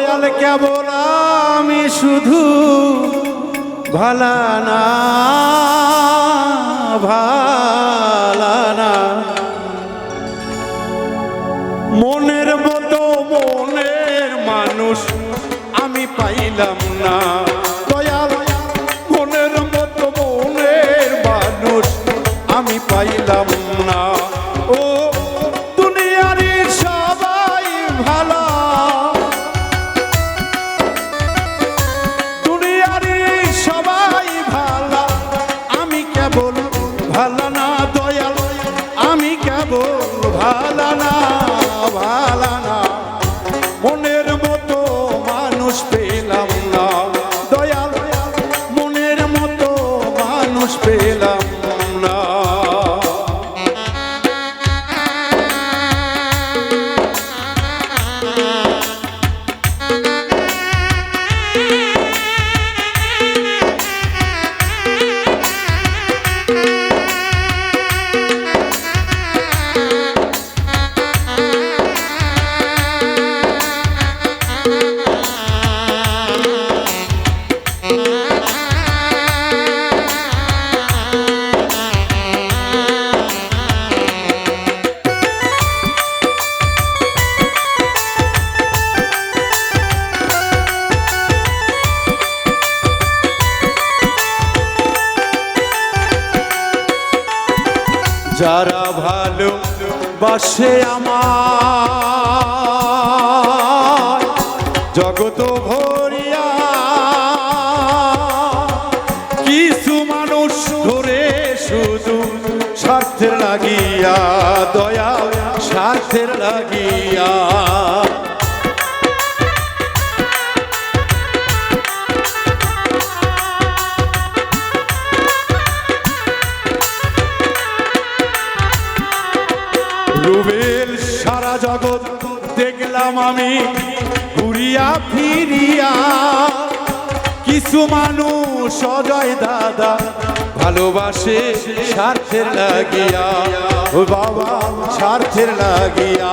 দয়াল কেবল আমি শুধু ভালানা ভালানা মনের মতো মনের মানুষ আমি পাইলাম না দয়াল মনের মতো মনের মানুষ আমি পাইলাম না ও দুনিয়ারই সবাই ভালো দুনিয়ারই সবাই ভালো আমি কেবল ভালো না দয়াল আমি কেবল ভালো না ভালো না মনের মতো মানুষ পেলাম না দয়াল মনের মতো মানুষ পেলাম না যারা ভালো বাসে আমার জগত ভরিয়া কিছু মানুষ ঘুরে শুধু স্বার্থের লাগিয়া দয়া স্বার্থের লাগিয়া রুবেল সারা জগৎ দেখলাম আমি ঘুরিয়া ফিরিয়া কিছু মানুষ অজয় দাদা ভালোবাসে স্বার্থের লাগিয়া ও বাবা স্বার্থের লাগিয়া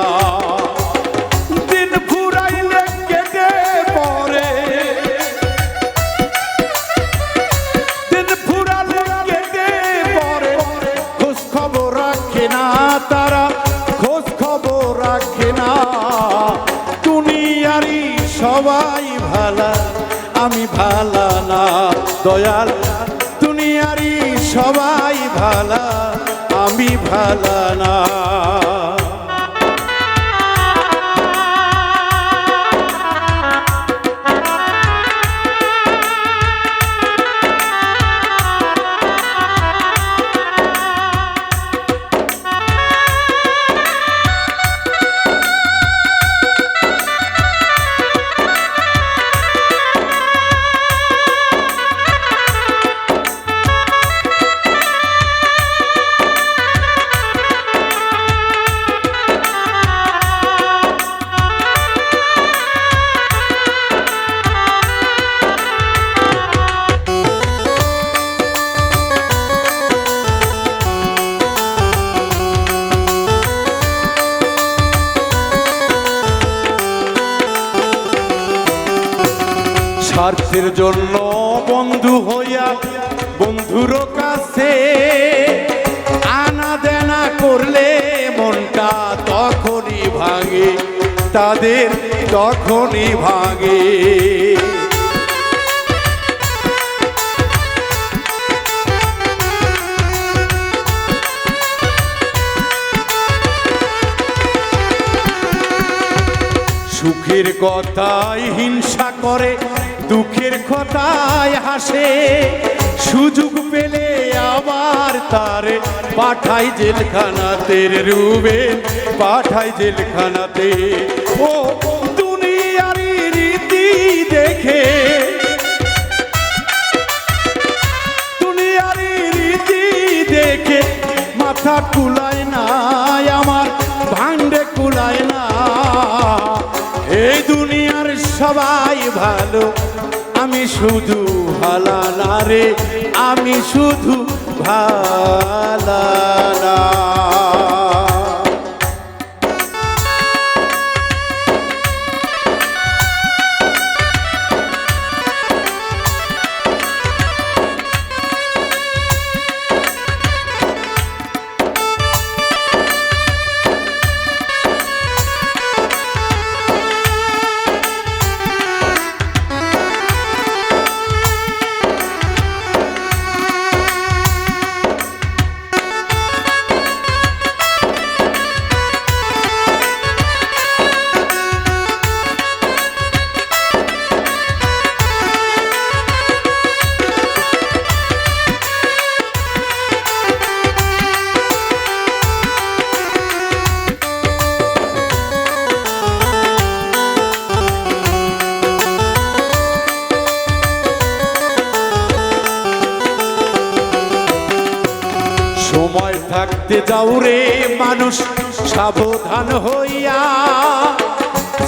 দিন ফুরাইলে কেটে পড়ে দিন ফুরালে কেটে পড়ে খোঁজ খবর রাখে না তারা খোঁজ খবর রাখে না দুনিয়ারই সবাই ভালা আমি ভালা না দয়াল দুনিয়ারই সবাই ভালা আমি ভালা না স্বার্থের জন্য বন্ধু হইয়া বন্ধুর কাছে আনা দেনা করলে মনটা তখনই ভাঙে তাদের তখনই ভাঙে সুখের কথায় হিংসা করে দুঃখের কথায় হাসে সুযোগ পেলে আবার তারে পাঠাই জেলখানাতে রুবেল পাঠাই জেলখানাতে ও দুনিয়ারি রীতি দেখে দুনিয়ারি রীতি দেখে মাথা কুলায় না আমার ভান্ডে কুলায় না এই দুনিয়ার সবাই ভালো আমি শুধু ভালা না রে আমি শুধু ভালা না থাকতে যাও রে মানুষ সাবধান হইয়া,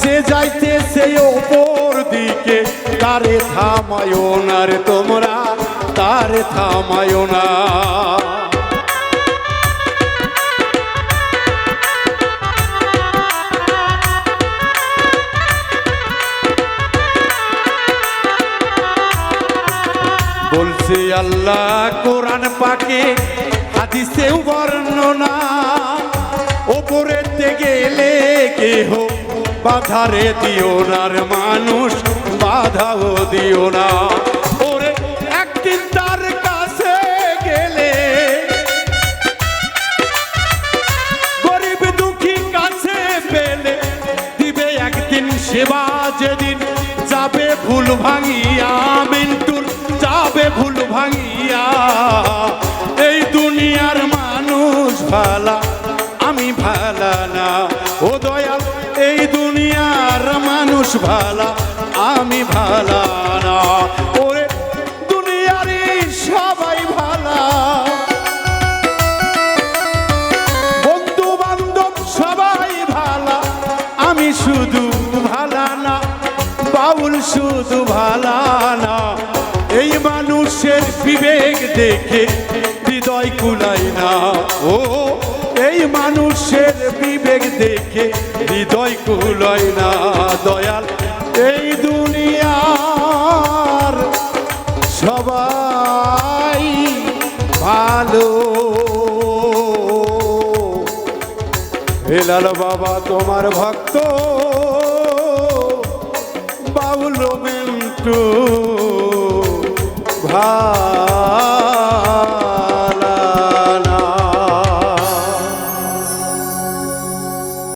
যে যাইতেছে ওপর দিকে তারে থামায়ো না রে তোমরা, তারে থামায়ো না। বলছে আল্লাহ কোরআন পাকে, হাদিসেও বর্ণনা, ওপরেতে গেলে কেহ বাধারে দিও না রে মানুষ, বাধাও দিও না। ওরে একদিন তার কাছে গেলে, গরিব দুঃখী কাছে পেলে দিবে একদিন সেবা, যেদিন যাবে ভুল ভাঙিয়া, মিন্টুর যাবে ভুল ভাঙিয়া। এই দুনিয়ার মানুষ ভালা, আমি ভালা না ও দয়াল, এই দুনিয়ার মানুষ ভালা, আমি ভালা না। ওরে দুনিয়ারই সবাই ভালা, বন্ধু বান্ধব সবাই ভালা, আমি শুধু ভালা না, বাউল শুধু ভালা না। এই মানুষের বিবেক দেখে হৃদয় কুলাই না, ও এই মানুষের বিবেক দেখে হৃদয় কুলাই না। দয়াল এই দুনিয়ার সবাই ভালো। হেলাল বাবা তোমার ভক্ত বাউল মিন্টু ভাই।